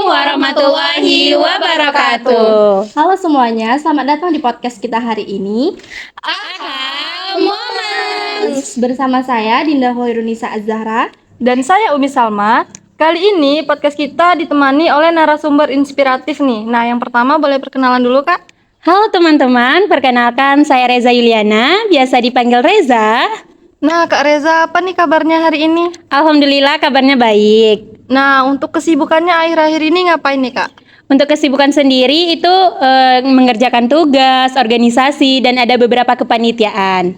warahmatullahi wabarakatuh. Halo semuanya, selamat datang di podcast kita hari ini. Aha Moments. Bersama saya Dinda Hoirunisa Az-Zahra. Dan saya Umi Salma. Kali ini podcast kita ditemani oleh narasumber inspiratif nih. Nah, yang pertama boleh perkenalan dulu, Kak. Halo teman-teman, perkenalkan saya Reza Yuliana, biasa dipanggil Reza. Nah, Kak Reza, apa nih kabarnya hari ini? Alhamdulillah kabarnya baik. Nah, untuk kesibukannya akhir-akhir ini ngapain nih, Kak? Untuk kesibukan sendiri itu mengerjakan tugas, organisasi, dan ada beberapa kepanitiaan.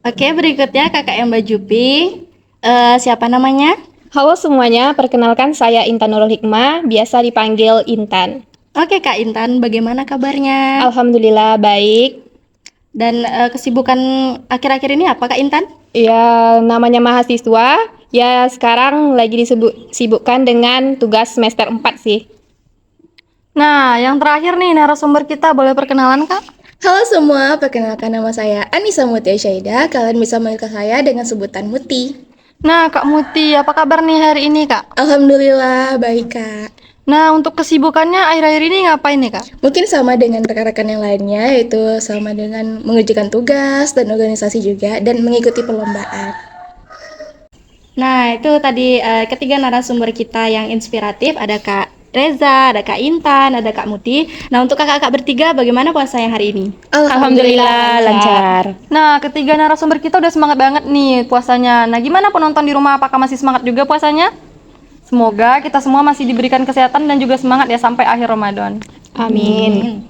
Oke, berikutnya kakak yang Mbak Jupi. Siapa namanya? Halo semuanya, perkenalkan saya Intan Nurul Hikmah, biasa dipanggil Intan. Oke Kak Intan, bagaimana kabarnya? Alhamdulillah baik. Dan kesibukan akhir-akhir ini apa Kak Intan? Ya, namanya mahasiswa, ya sekarang lagi disibukkan dengan tugas semester 4 sih. Nah, yang terakhir nih narasumber kita boleh perkenalan, Kak? Halo semua, perkenalkan nama saya Anissa Mutia Syaida. Kalian bisa memanggil saya dengan sebutan Muti. Nah, Kak Muti, apa kabar nih hari ini, Kak? Alhamdulillah, baik Kak. Nah, untuk kesibukannya akhir-akhir ini ngapain nih, Kak? Mungkin sama dengan rekan-rekan yang lainnya, yaitu sama dengan mengerjakan tugas dan organisasi juga, dan mengikuti perlombaan. Nah, itu tadi ketiga narasumber kita yang inspiratif. Ada Kak Reza, ada Kak Intan, ada Kak Muti. Nah, untuk kakak-kakak bertiga, bagaimana puasanya hari ini? Alhamdulillah lancar. Nah, ketiga narasumber kita udah semangat banget nih puasanya. Nah, gimana penonton di rumah? Apakah masih semangat juga puasanya? Semoga kita semua masih diberikan kesehatan dan juga semangat ya sampai akhir Ramadan. Amin.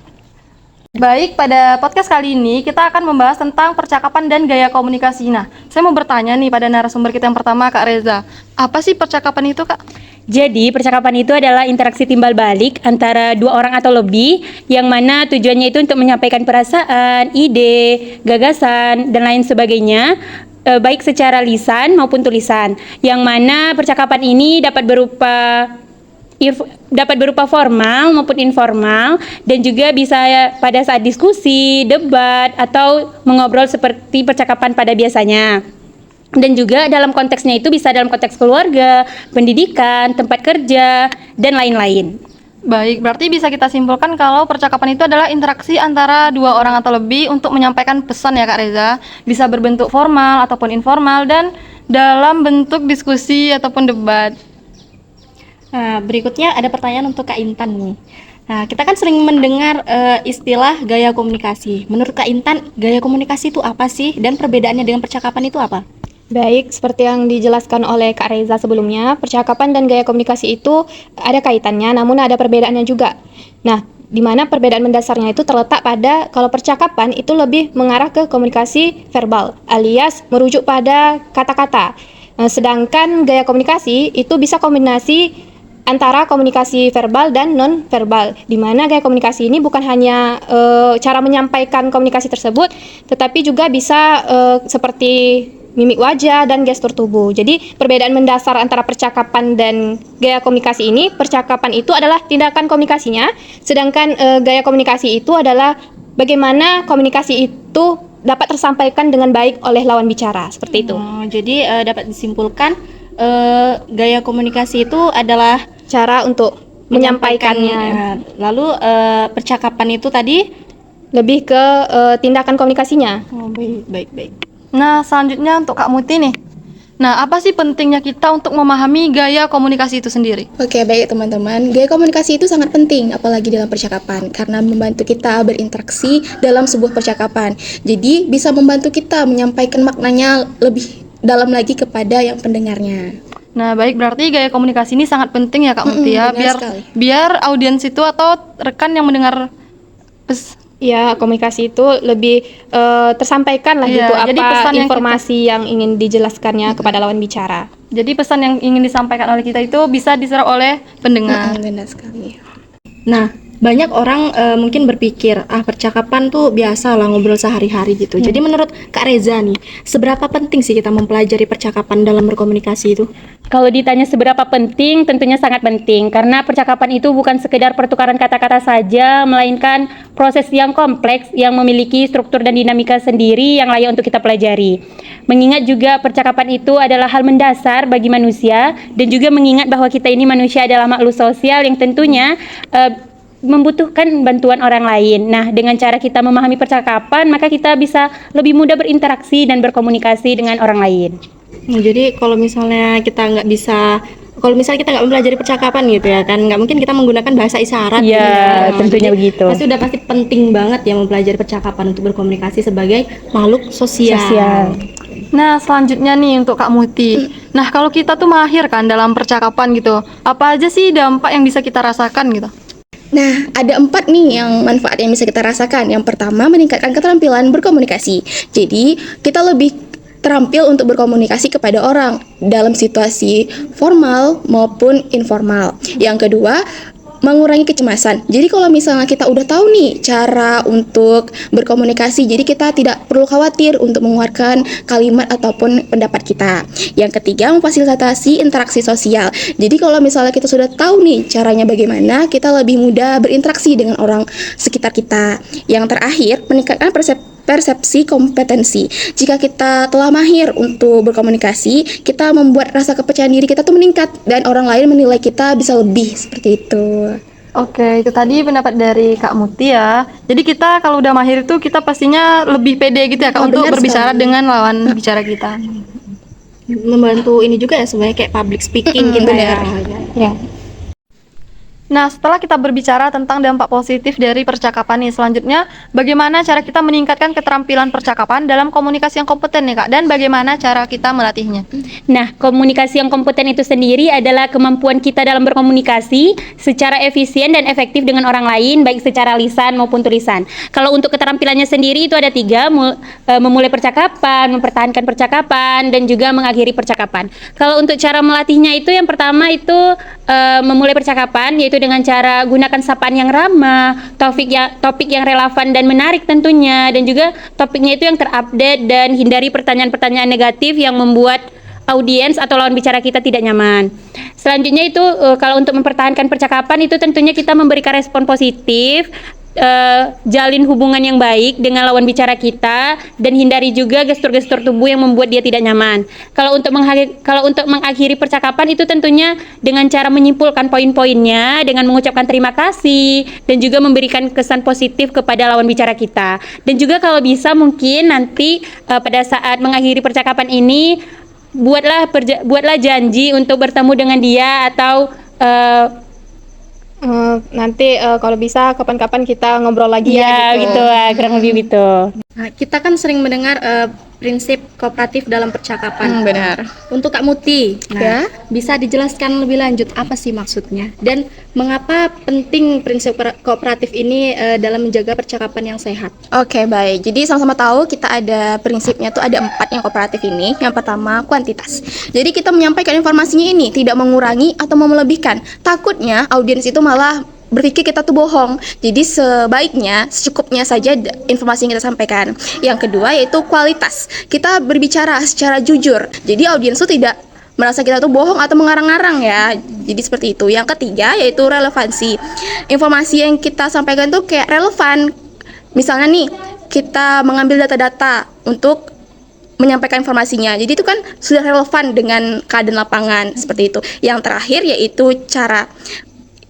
Baik, pada podcast kali ini kita akan membahas tentang percakapan dan gaya komunikasi. Nah, saya mau bertanya nih pada narasumber kita yang pertama, Kak Reza. Apa sih percakapan itu, Kak? Jadi, percakapan itu adalah interaksi timbal balik antara dua orang atau lebih, yang mana tujuannya itu untuk menyampaikan perasaan, ide, gagasan, dan lain sebagainya, baik secara lisan maupun tulisan. Yang mana percakapan ini dapat berupa formal maupun informal, dan juga bisa pada saat diskusi, debat, atau mengobrol seperti percakapan pada biasanya. Dan juga dalam konteksnya itu bisa dalam konteks keluarga, pendidikan, tempat kerja, dan lain-lain. Baik, berarti bisa kita simpulkan kalau percakapan itu adalah interaksi antara dua orang atau lebih untuk menyampaikan pesan ya Kak Reza. Bisa berbentuk formal ataupun informal dan dalam bentuk diskusi ataupun debat. Nah, berikutnya ada pertanyaan untuk Kak Intan nih. Nah, kita kan sering mendengar istilah gaya komunikasi. Menurut Kak Intan, gaya komunikasi itu apa sih? Dan perbedaannya dengan percakapan itu apa? Baik, seperti yang dijelaskan oleh Kak Reza sebelumnya, percakapan dan gaya komunikasi itu ada kaitannya, namun ada perbedaannya juga. Nah, di mana perbedaan mendasarnya itu terletak pada kalau percakapan itu lebih mengarah ke komunikasi verbal, alias merujuk pada kata-kata. Sedangkan gaya komunikasi itu bisa kombinasi antara komunikasi verbal dan non-verbal, di mana gaya komunikasi ini bukan hanya cara menyampaikan komunikasi tersebut, tetapi juga bisa seperti mimik wajah dan gestur tubuh. Jadi perbedaan mendasar antara percakapan dan gaya komunikasi ini, percakapan itu adalah tindakan komunikasinya, sedangkan gaya komunikasi itu adalah bagaimana komunikasi itu dapat tersampaikan dengan baik oleh lawan bicara, seperti itu. Jadi dapat disimpulkan gaya komunikasi itu adalah Cara untuk menyampaikannya. Lalu percakapan itu tadi Lebih ke tindakan komunikasinya. baik. Nah, selanjutnya untuk Kak Muti nih. Nah, apa sih pentingnya kita untuk memahami gaya komunikasi itu sendiri? Oke, baik teman-teman. Gaya komunikasi itu sangat penting, apalagi dalam percakapan, karena membantu kita berinteraksi dalam sebuah percakapan. Jadi, bisa membantu kita menyampaikan maknanya lebih dalam lagi kepada yang pendengarnya. Nah, baik, berarti gaya komunikasi ini sangat penting ya Kak Muti ya, benar sekali. biar audiens itu atau rekan yang mendengar Ya, komunikasi itu lebih tersampaikan lah Iya, gitu, jadi apa pesan yang informasi yang ingin dijelaskannya kepada lawan bicara. jadi pesan yang ingin disampaikan oleh kita itu bisa diserap oleh pendengar. Benar sekali. Nah, banyak orang mungkin berpikir percakapan tuh biasa lah ngobrol sehari-hari gitu. Jadi menurut Kak Reza nih, seberapa penting sih kita mempelajari percakapan dalam berkomunikasi itu? Kalau ditanya seberapa penting, tentunya sangat penting karena percakapan itu bukan sekedar pertukaran kata-kata saja, melainkan proses yang kompleks yang memiliki struktur dan dinamika sendiri yang layak untuk kita pelajari. Mengingat juga percakapan itu adalah hal mendasar bagi manusia dan juga mengingat bahwa kita ini manusia adalah makhluk sosial yang tentunya membutuhkan bantuan orang lain. Nah, dengan cara kita memahami percakapan, maka kita bisa lebih mudah berinteraksi dan berkomunikasi dengan orang lain. Jadi kalau misalnya kita nggak mempelajari percakapan gitu ya kan, nggak mungkin kita menggunakan bahasa isyarat. Iya, gitu ya. tentunya Jadi, begitu. pasti penting banget ya mempelajari percakapan untuk berkomunikasi sebagai makhluk sosial. Nah, selanjutnya nih untuk Kak Muti. Nah, kalau kita tuh mahir kan dalam percakapan gitu, apa aja sih dampak yang bisa kita rasakan gitu? Nah, ada 4 nih yang manfaat yang bisa kita rasakan. Yang pertama, meningkatkan keterampilan berkomunikasi. Jadi, kita lebih terampil untuk berkomunikasi kepada orang dalam situasi formal maupun informal. Yang kedua, mengurangi kecemasan. Jadi kalau misalnya kita udah tahu nih cara untuk berkomunikasi, jadi kita tidak perlu khawatir untuk mengeluarkan kalimat ataupun pendapat kita. Yang ketiga, memfasilitasi interaksi sosial. Jadi kalau misalnya kita sudah tahu nih caranya bagaimana, kita lebih mudah berinteraksi dengan orang sekitar kita. Yang terakhir, meningkatkan persepsi kompetensi. Jika kita telah mahir untuk berkomunikasi, kita membuat rasa kepercayaan diri kita tuh meningkat dan orang lain menilai kita bisa lebih seperti itu. Oke, itu tadi pendapat dari Kak Muti ya. Jadi kita kalau udah mahir itu kita pastinya lebih pede gitu ya Kak untuk benar berbicara sekali. dengan lawan bicara kita. Membantu ini juga ya sebenarnya kayak public speaking gitu benar. ya. Nah, setelah kita berbicara tentang dampak positif dari percakapan nih, selanjutnya bagaimana cara kita meningkatkan keterampilan percakapan dalam komunikasi yang kompeten nih Kak, dan bagaimana cara kita melatihnya? Nah, komunikasi yang kompeten itu sendiri adalah kemampuan kita dalam berkomunikasi secara efisien dan efektif dengan orang lain, baik secara lisan maupun tulisan. Kalau untuk keterampilannya sendiri itu ada 3, memulai percakapan, mempertahankan percakapan, dan juga mengakhiri percakapan. Kalau untuk cara melatihnya itu yang pertama itu memulai percakapan, yaitu dengan cara gunakan sapaan yang ramah, topik yang relevan dan menarik tentunya, dan juga topiknya itu yang terupdate dan hindari pertanyaan-pertanyaan negatif yang membuat audiens atau lawan bicara kita tidak nyaman. Selanjutnya itu kalau untuk mempertahankan percakapan itu tentunya kita memberikan respon positif, jalin hubungan yang baik dengan lawan bicara kita dan hindari juga gestur-gestur tubuh yang membuat dia tidak nyaman. Kalau untuk mengakhiri percakapan itu tentunya dengan cara menyimpulkan poin-poinnya dengan mengucapkan terima kasih dan juga memberikan kesan positif kepada lawan bicara kita. Dan juga kalau bisa mungkin nanti pada saat mengakhiri percakapan ini buatlah janji untuk bertemu dengan dia atau Nanti kalau bisa kapan-kapan kita ngobrol lagi ya gitu. gitu lah, kurang lebih gitu. Nah, kita kan sering mendengar prinsip kooperatif dalam percakapan. Benar. Untuk Kak Muti, Ya. bisa dijelaskan lebih lanjut apa sih maksudnya dan mengapa penting prinsip kooperatif ini dalam menjaga percakapan yang sehat? Oke, baik. Jadi sama-sama tahu kita ada prinsipnya tuh ada 4 yang kooperatif ini. Yang pertama, kuantitas. Jadi kita menyampaikan informasinya ini tidak mengurangi atau melebihkan. Takutnya audiens itu malah berpikir kita tuh bohong. Jadi sebaiknya secukupnya saja informasi yang kita sampaikan. Yang kedua yaitu kualitas. Kita berbicara secara jujur. Jadi audiens tuh tidak merasa kita tuh bohong atau mengarang-arang ya. Jadi seperti itu. Yang ketiga yaitu relevansi. Informasi yang kita sampaikan tuh kayak relevan. Misalnya nih, kita mengambil data-data untuk menyampaikan informasinya. Jadi itu kan sudah relevan dengan keadaan lapangan seperti itu. Yang terakhir yaitu cara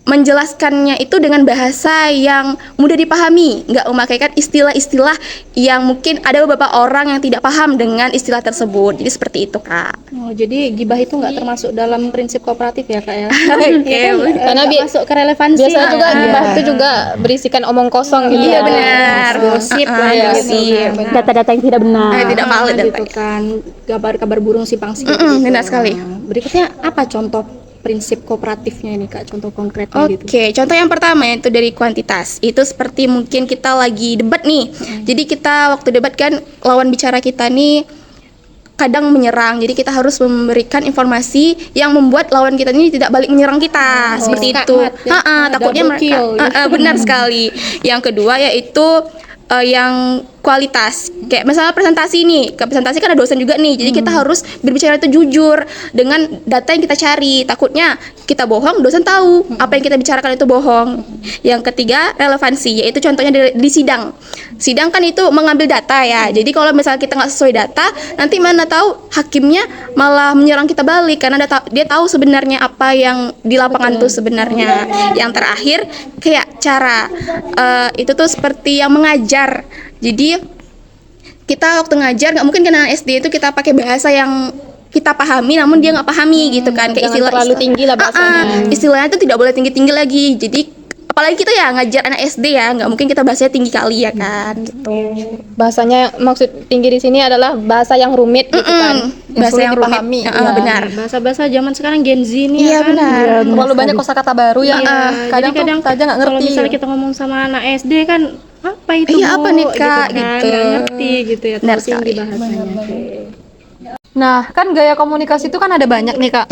menjelaskannya itu dengan bahasa yang mudah dipahami, nggak memakaikan istilah-istilah yang mungkin ada beberapa orang yang tidak paham dengan istilah tersebut. Jadi seperti itu, Kak. Oh, jadi gibah itu nggak termasuk dalam prinsip kooperatif ya Kak ya? Oke, Karena Nggak masuk ke relevansi. biasanya juga gibah itu juga berisikan omong kosong gitu. Iya ya. benar. Gosip lah iya, gitu. Data-data yang tidak benar. Tidak valid gitu datanya. kan, kabar-kabar burung simpang siur Benar sekali. Berikutnya apa contoh prinsip kooperatifnya ini Kak, contoh konkretnya gitu? Oke, contoh yang pertama yaitu dari kuantitas. Itu seperti mungkin kita lagi debat nih. Jadi kita waktu debat kan lawan bicara kita nih kadang menyerang. Jadi kita harus memberikan informasi yang membuat lawan kita ini tidak balik menyerang kita. Seperti itu. Takutnya mereka benar sekali. Yang kedua yaitu yang kualitas, kayak misalnya presentasi nih, ke presentasi kan ada dosen juga nih, jadi kita harus berbicara itu jujur dengan data yang kita cari. Takutnya kita bohong, dosen tahu apa yang kita bicarakan itu bohong. Yang ketiga relevansi, yaitu contohnya di sidang. Sidang kan itu mengambil data ya, jadi kalau misalnya kita nggak sesuai data, nanti mana tahu hakimnya malah menyerang kita balik karena dia tahu sebenarnya apa yang di lapangan tuh sebenarnya. Yang terakhir kayak cara itu tuh seperti yang mengajar. Jadi kita waktu ngajar nggak mungkin kena SD itu kita pakai bahasa yang kita pahami namun dia nggak pahami gitu kan, kayak istilah terlalu tinggi lah bahasanya. Istilahnya itu tidak boleh tinggi-tinggi lagi. Jadi apalagi kita ya ngajar anak SD ya, nggak mungkin kita bahasanya tinggi kali ya kan gitu. Bahasanya, maksud tinggi di sini adalah bahasa yang rumit gitu kan. Bahasa yang rumit dipahami. benar. Bahasa-bahasa zaman sekarang Gen Z nih Iya ya kan. benar. Terlalu banyak kosakata baru ya. Jadi Kadang tuh saja nggak kalau ngerti. misalnya kita ngomong sama anak SD kan apa itu Iya, Bu? apa nih, Kak? kan, Gitu. nggak ngerti gitu ya, Benar terlalu tinggi sekali. bahasanya. Nah, kan gaya komunikasi itu kan ada banyak nih, Kak.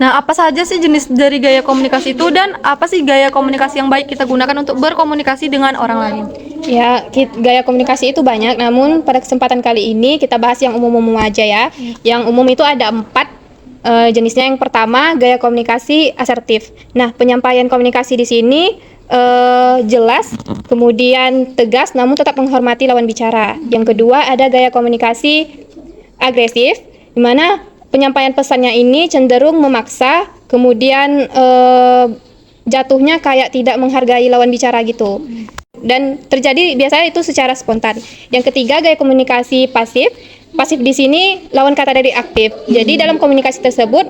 Nah, apa saja sih jenis dari gaya komunikasi itu dan apa sih gaya komunikasi yang baik kita gunakan untuk berkomunikasi dengan orang lain? Ya, gaya komunikasi itu banyak, namun pada kesempatan kali ini kita bahas yang umum-umum aja ya. Yang umum itu ada 4 jenisnya. Yang pertama, gaya komunikasi asertif. Nah, penyampaian komunikasi di sini jelas, kemudian tegas, namun tetap menghormati lawan bicara. Yang kedua, ada gaya komunikasi agresif, di mana penyampaian pesannya ini cenderung memaksa, kemudian jatuhnya kayak tidak menghargai lawan bicara gitu. Dan terjadi biasanya itu secara spontan. Yang ketiga, gaya komunikasi pasif. Pasif di sini lawan kata dari aktif. Jadi dalam komunikasi tersebut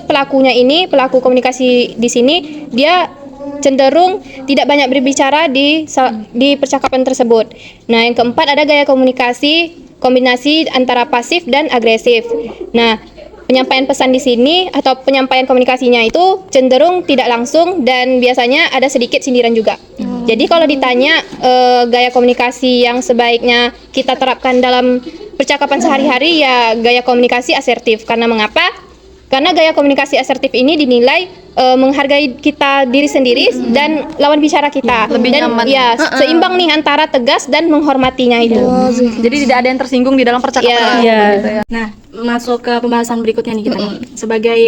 pelaku komunikasi di sini dia cenderung tidak banyak berbicara di percakapan tersebut. Nah, yang keempat ada gaya kombinasi antara pasif dan agresif. Nah, penyampaian pesan di sini atau penyampaian komunikasinya itu cenderung tidak langsung dan biasanya ada sedikit sindiran juga. Jadi kalau ditanya gaya komunikasi yang sebaiknya kita terapkan dalam percakapan sehari-hari, ya gaya komunikasi asertif. Karena mengapa? Karena gaya komunikasi asertif ini dinilai menghargai kita diri sendiri dan lawan bicara kita. Lebih dan nyaman. ya seimbang nih antara tegas dan menghormatinya itu. Jadi tidak ada yang tersinggung di dalam percakapan. Iya. Gitu ya. Nah, masuk ke pembahasan berikutnya nih kita nih. Sebagai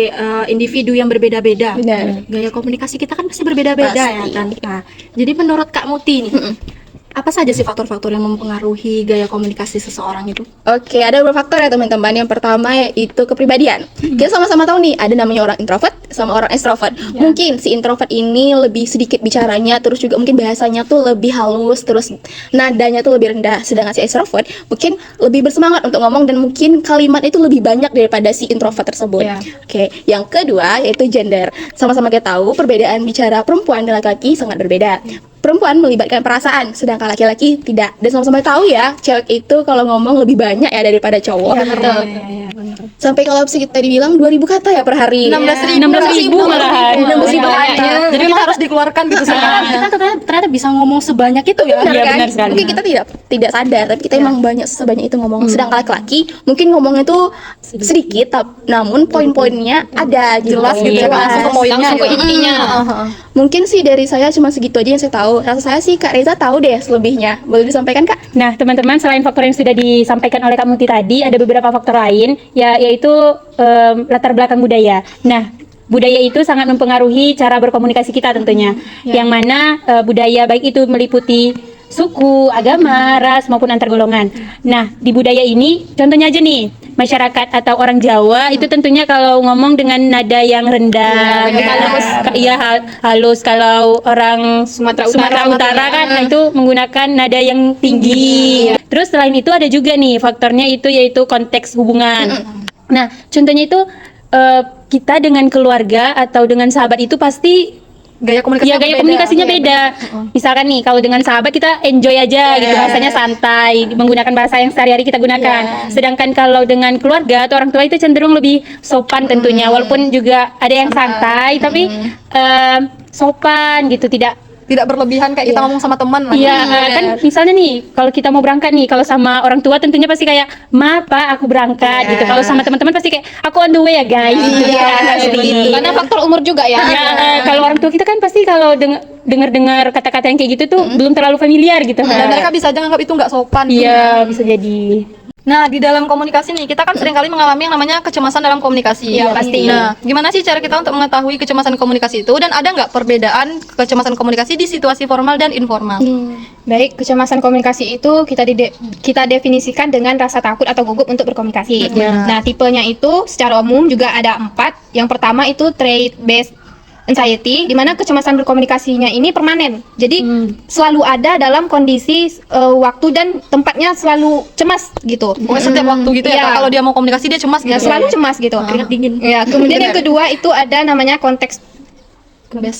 individu yang berbeda-beda, Benar. gaya komunikasi kita kan pasti berbeda-beda ya kan. Nah, jadi menurut Kak Muti nih, apa saja sih faktor-faktor yang mempengaruhi gaya komunikasi seseorang itu? Oke, ada beberapa faktor ya teman-teman. Yang pertama yaitu kepribadian. Kita sama-sama tahu nih, ada namanya orang introvert sama orang extrovert. Mungkin si introvert ini lebih sedikit bicaranya, terus juga mungkin bahasanya tuh lebih halus, terus nadanya tuh lebih rendah. Sedangkan si extrovert mungkin lebih bersemangat untuk ngomong dan mungkin kalimat itu lebih banyak daripada si introvert tersebut. Oke, yang kedua yaitu gender. Sama-sama kita tahu perbedaan bicara perempuan dan laki-laki sangat berbeda. Perempuan melibatkan perasaan, sedangkan laki-laki tidak. Dan sama-sama tahu ya, cewek itu kalau ngomong lebih banyak ya daripada cowok. Sampai kalau kita dibilang 2000 kata ya per hari. 16.000 malahan. 16.000 kata. Jadi memang harus dikeluarkan gitu Kita ternyata bisa ngomong sebanyak itu ya. Benar Iya, kan? benar sekali. Mungkin kita tidak sadar, tapi kita emang banyak sebanyak itu ngomong. Sedangkan laki-laki mungkin ngomongnya tuh sedikit, namun poin-poinnya ada jelas gitu ya, langsung ke poinnya. Langsung ke gitu. intinya. Mungkin sih dari saya cuma segitu aja yang saya tahu. Rasa saya sih Kak Reza tahu deh selebihnya. Boleh disampaikan Kak? Nah, teman-teman, selain faktor yang sudah disampaikan oleh Kak Muti tadi, ada beberapa faktor lain, yaitu latar belakang budaya. Nah, budaya itu sangat mempengaruhi cara berkomunikasi kita tentunya. Yang mana budaya baik itu meliputi suku, agama, ras maupun antar golongan. Nah, di budaya ini contohnya aja nih, masyarakat atau orang Jawa itu tentunya kalau ngomong dengan nada yang rendah, halus. Kalau orang Sumatera Utara kan itu menggunakan nada yang tinggi. Terus selain itu ada juga nih faktornya itu yaitu konteks hubungan. Nah, contohnya itu kita dengan keluarga atau dengan sahabat itu pasti Gaya komunikasinya gaya komunikasinya beda. Misalkan nih, kalau dengan sahabat kita enjoy aja gitu, bahasanya santai, menggunakan bahasa yang sehari-hari kita gunakan. Sedangkan kalau dengan keluarga atau orang tua itu cenderung lebih sopan tentunya, walaupun juga ada yang santai, tapi sopan gitu, tidak tidak berlebihan kayak kita ngomong sama teman lah. Iya, kan misalnya nih, kalau kita mau berangkat nih, kalau sama orang tua tentunya pasti kayak, "Ma, Pa, aku berangkat." gitu. Kalau sama teman-teman pasti kayak, "Aku on the way ya, guys." gitu kan, seperti itu. Karena faktor umur juga ya. Ya, kalau orang tua kita kan pasti kalau dengar kata-kata yang kayak gitu tuh belum terlalu familiar gitu Dan kan. mereka bisa aja nganggap itu nggak sopan. Iya, bisa jadi. Nah, di dalam komunikasi nih, kita kan seringkali mengalami yang namanya kecemasan dalam komunikasi. Iya, pasti. Nah, gimana sih cara kita untuk mengetahui kecemasan komunikasi itu? Dan ada nggak perbedaan kecemasan komunikasi di situasi formal dan informal? Baik, kecemasan komunikasi itu kita definisikan dengan rasa takut atau gugup untuk berkomunikasi. Nah, tipenya itu secara umum juga ada 4. Yang pertama itu trait based anxiety, di mana kecemasan berkomunikasinya ini permanen. Jadi selalu ada dalam kondisi waktu dan tempatnya selalu cemas gitu. Pokoknya setiap waktu gitu ya, Iya. Kak, kalau dia mau komunikasi dia cemas gitu. Ya, selalu cemas gitu. Keringat dingin. Ya, kemudian yang kedua itu ada namanya konteks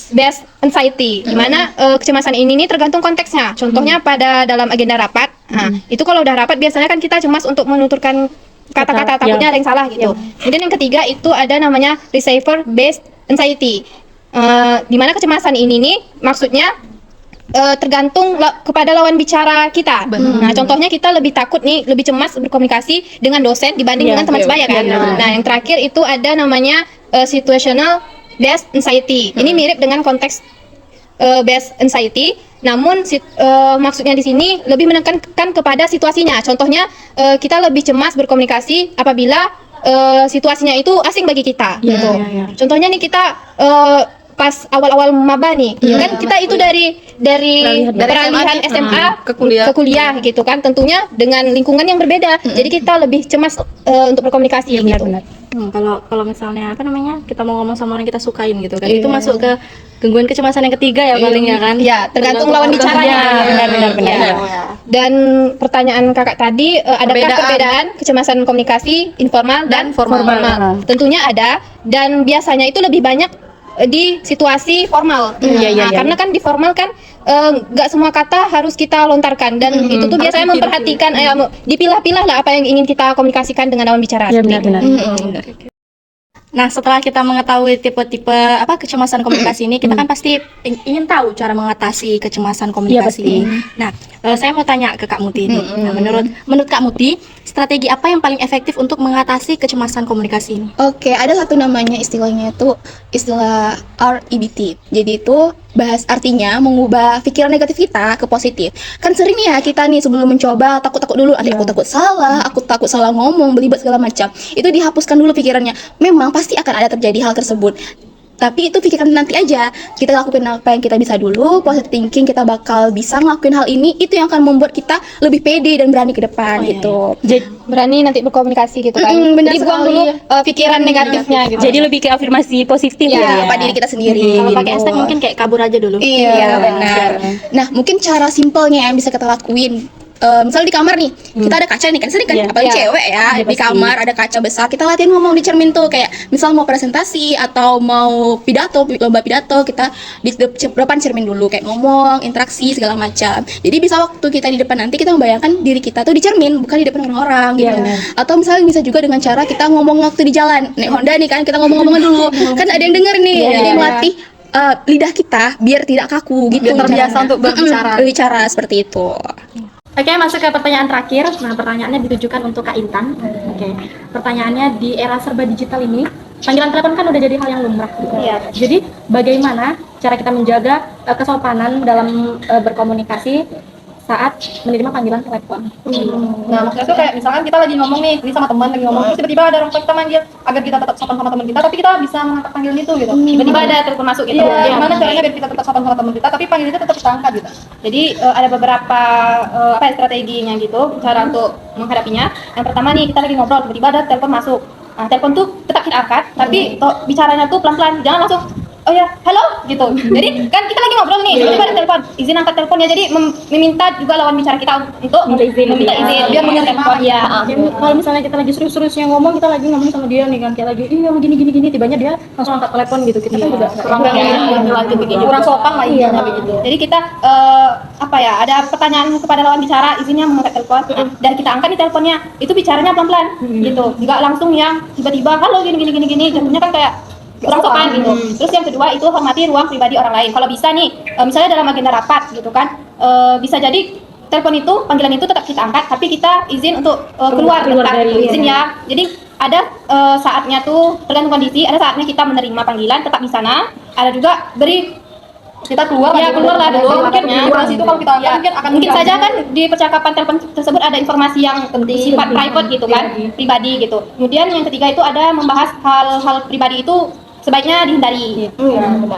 based anxiety, di mana kecemasan ini nih tergantung konteksnya. Contohnya pada dalam agenda rapat. Nah, itu kalau udah rapat biasanya kan kita cemas untuk menuturkan kata-kata, takutnya ada yang salah gitu. Kemudian yang ketiga itu ada namanya receiver based anxiety. Di mana kecemasan ini nih maksudnya tergantung kepada lawan bicara kita. Nah, contohnya kita lebih takut nih, lebih cemas berkomunikasi dengan dosen dibanding dengan teman sebaya kan. Nah, yang terakhir itu ada namanya situational based anxiety. Ini mirip dengan konteks based anxiety, namun maksudnya di sini lebih menekankan kepada situasinya. Contohnya kita lebih cemas berkomunikasi apabila situasinya itu asing bagi kita gitu. Contohnya nih kita pas awal-awal maba nih, kan kita itu dari peralihan SMA ke kuliah gitu kan, tentunya dengan lingkungan yang berbeda. Jadi kita lebih cemas untuk berkomunikasi gitu. Kalau misalnya apa namanya, kita mau ngomong sama orang kita sukain gitu kan, itu masuk ke gangguan kecemasan yang ketiga ya paling ya kan. Ya, tergantung lawan bicaranya. Benar. Dan pertanyaan kakak tadi, adakah perbedaan kecemasan komunikasi informal dan formal? Tentunya ada, dan biasanya itu lebih banyak di situasi formal. Karena kan di formal kan nggak semua kata harus kita lontarkan, dan itu tuh biasanya memperhatikan dipilah-pilah lah apa yang ingin kita komunikasikan dengan lawan bicara. Ya, benar. Nah, setelah kita mengetahui tipe-tipe kecemasan komunikasi ini, kita kan pasti ingin tahu cara mengatasi kecemasan komunikasi. Nah, saya mau tanya ke Kak Muti ini. Nah, menurut Kak Muti, strategi apa yang paling efektif untuk mengatasi kecemasan komunikasi ini? Oke, ada satu namanya istilahnya itu istilah REBT. Jadi itu artinya mengubah pikiran negatif kita ke positif. Kan sering nih ya kita nih sebelum mencoba takut-takut dulu, aku takut salah ngomong, belibet segala macam. Itu dihapuskan dulu pikirannya. Memang pasti akan ada terjadi hal tersebut. Tapi itu pikiran nanti aja. Kita lakukan apa yang kita bisa dulu, positive thinking, kita bakal bisa ngelakuin hal ini. Itu yang akan membuat kita lebih pede dan berani ke depan gitu. Jadi berani nanti berkomunikasi gitu kan. Benar Jadi buang sekali. dulu pikiran negatifnya gitu. Jadi lebih ke afirmasi positif Ya, pada diri kita sendiri. Kalau pakai hashtag mungkin kayak kabur aja dulu. Iya, benar. Nah, mungkin cara simpelnya yang bisa kita lakuin, misalnya di kamar nih, kita ada kaca nih kan, sering kan, apalagi cewek ya, di kamar ada kaca besar, kita latihan ngomong di cermin tuh, kayak misal mau presentasi atau mau lomba pidato, kita di depan cermin dulu, kayak ngomong, interaksi segala macam. Jadi bisa waktu kita di depan nanti kita membayangkan diri kita tuh di cermin, bukan di depan orang-orang gitu. Atau misalnya bisa juga dengan cara kita ngomong waktu di jalan, naik Honda nih kan, kita ngomong-ngomong dulu, kan ada yang denger nih, jadi melatih lidah kita biar tidak kaku gitu. Biar terbiasa untuk berbicara. Berbicara seperti itu. Oke, masuk ke pertanyaan terakhir. Nah, pertanyaannya ditujukan untuk Kak Intan. Oke, pertanyaannya, di era serba digital ini, panggilan telepon kan udah jadi hal yang lumrah gitu. Jadi, bagaimana cara kita menjaga kesopanan dalam berkomunikasi saat menerima panggilan telepon? Nah, maksudnya tuh kayak misalkan kita lagi ngomong nih, ini sama teman lagi ngomong, terus tiba-tiba ada orang tua kita manggil agar kita tetap sopan sama teman kita, tapi kita bisa mengangkat panggilan itu gitu. Tiba-tiba ada telepon masuk gitu. Iya, gimana caranya biar kita tetap sopan sama teman kita, tapi panggilannya tetap kita angkat gitu. Jadi ada beberapa strateginya gitu, cara untuk menghadapinya. Yang pertama nih, kita lagi ngobrol, tiba-tiba ada telepon masuk. Nah, telepon tuh tetap kita angkat, tapi bicaranya tuh pelan-pelan, jangan langsung oh ya, halo gitu. Jadi kan kita lagi ngobrol nih, tiba-tiba ada telepon, izin angkat teleponnya. Jadi meminta juga lawan bicara kita untuk meminta izin biar mengenai telepon ya. Kalau misalnya kita lagi serius-seriusnya ngomong, kita lagi ngomong sama dia nih kan, kayak lagi iya gini, tibanya dia langsung angkat telepon gitu. Kita kan juga kurang sopan lah intinya begitu. Jadi kita ada pertanyaan kepada lawan bicara, izinnya mengangkat telepon, dan kita angkat nih teleponnya, itu bicaranya pelan-pelan gitu, nggak langsung yang tiba-tiba halo gini. Jadinya kan kayak kurang sopan gitu. Terus yang kedua itu hormati ruang pribadi orang lain. Kalau bisa nih, misalnya dalam agenda rapat gitu kan, bisa jadi telepon itu, panggilan itu tetap kita angkat, tapi kita izin untuk keluar dari izin ya. Jadi ada saatnya tuh tergantung kondisi, ada saatnya kita menerima panggilan tetap di sana, ada juga beri Kita keluar ya keluar lah dulu mungkin di durasi itu kalau kita angkat mungkin saja kan di percakapan telepon tersebut ada informasi yang sifat private gitu kan, pribadi gitu. Kemudian yang ketiga itu ada membahas hal-hal pribadi itu sebaiknya dihindari.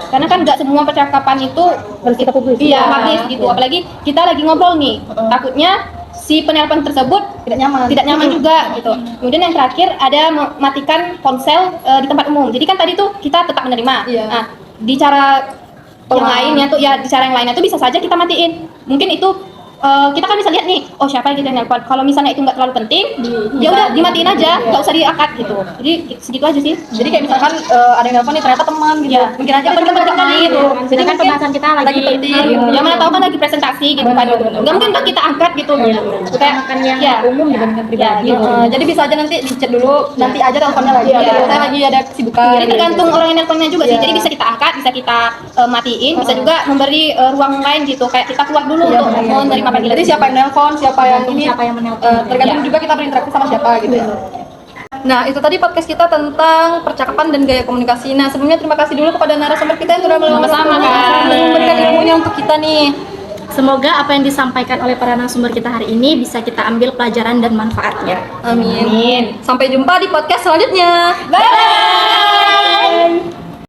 Karena kan nggak semua percakapan itu harus kita publis. Iya, publis gitu. Apalagi kita lagi ngobrol nih, takutnya si penelpon tersebut tidak nyaman juga gitu. Kemudian yang terakhir ada mematikan ponsel di tempat umum. Jadi kan tadi tuh kita tetap menerima. Nah, di cara yang lainnya tuh ya, di cara yang lainnya tuh bisa saja kita matiin. Mungkin itu kita kan bisa lihat nih, oh siapa yang kita nelpon. Kalau misalnya itu nggak terlalu penting, ya udah dimatiin aja, nggak usah diangkat gitu. Jadi segitu aja sih. Jadi kayak misalkan ada yang nelfon nih ternyata teman gitu. Ya, mungkin aja penting gitu. Jadi kan pembahasan kita lagi penting. Ya mana tahu kan lagi presentasi gitu kan. Nggak mungkin kan kita angkat gitu. Kayak kan yang umum dibandingkan pribadi. Jadi bisa aja nanti di-chat dulu, nanti aja teleponnya lagi. Saya lagi ada kesibukan. Jadi tergantung orang yang nelponnya juga sih. Jadi bisa kita angkat, bisa kita matiin, bisa juga memberi ruang lain gitu. Kayak kita keluar dulu untuk menerima panggilan. Jadi siapa yang nelpon, siapa yang menelpon. Tergantung juga kita berinteraksi sama siapa gitu ya. Nah, itu tadi podcast kita tentang percakapan dan gaya komunikasi. Nah, sebelumnya terima kasih dulu kepada narasumber kita yang sudah meluangkan dan memberikan ilmunya untuk kita nih. Semoga apa yang disampaikan oleh para narasumber kita hari ini bisa kita ambil pelajaran dan manfaatnya. Amin. Sampai jumpa di podcast selanjutnya. Bye.